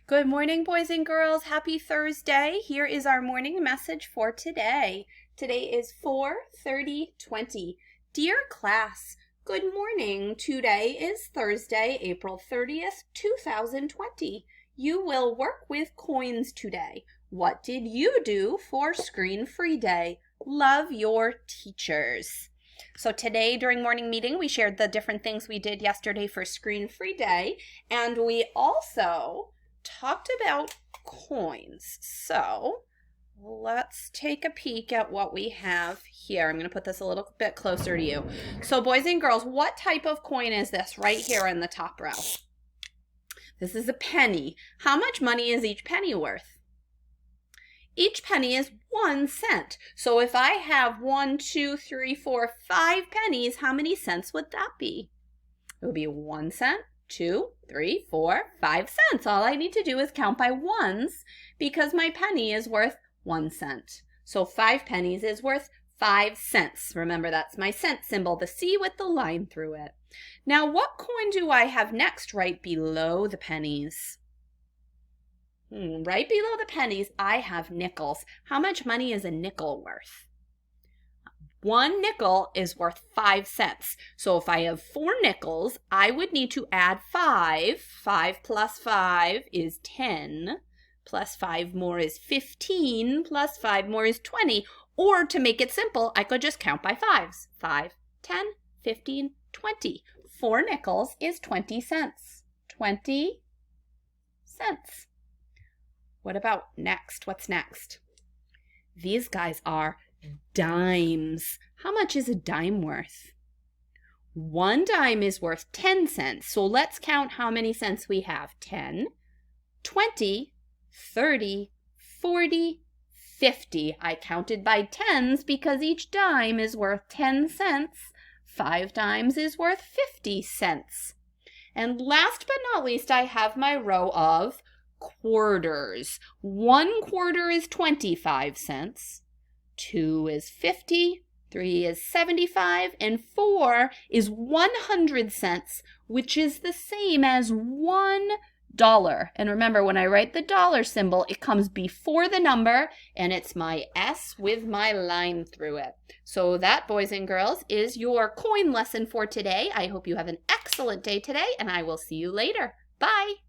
Good morning, boys and girls. Happy Thursday. Here is our morning message for today. Today is 4/30/20. Dear class, good morning. Today is Thursday, April 30th, 2020. You will work with coins today. What did you do for Screen Free Day? Love your teachers. So today during morning meeting, we shared the different things we did yesterday for Screen Free Day, and we also talked about coins. So let's take a peek at what we have here. I'm going to put this a little bit closer to you. So boys and girls, what type of coin is this right here in the top row? This is a penny. How much money is each penny worth? Each penny is 1 cent. So if I have 1, 2, 3, 4, 5 pennies, how many cents would that be? It would be 1 cent, 2, 3, 4, 5 cents. All I need to do is count by ones because my penny is worth 1 cent. So 5 pennies is worth 5 cents. Remember, that's my cent symbol, the C with the line through it. Now, what coin do I have next right below the pennies? Right below the pennies, I have nickels. How much money is a nickel worth? 1 nickel is worth 5 cents. So if I have 4 nickels, I would need to add 5. 5 plus 5 is 10. Plus 5 more is 15. Plus 5 more is 20. Or to make it simple, I could just count by 5s. 5, 10, 15, 20. 4 nickels is 20 cents. 20 cents. What about next? What's next? These guys are dimes. How much is a dime worth? 1 dime is worth 10 cents. So let's count how many cents we have. 10, 20, 30, 40, 50. I counted by tens because each dime is worth 10 cents. 5 dimes is worth 50 cents. And last but not least, I have my row of quarters. 1 quarter is 25 cents. 2 is 50, 3 is 75, and 4 is 100 cents, which is the same as $1. And remember, when I write the dollar symbol, it comes before the number, and it's my S with my line through it. So that, boys and girls, is your coin lesson for today. I hope you have an excellent day today, and I will see you later. Bye!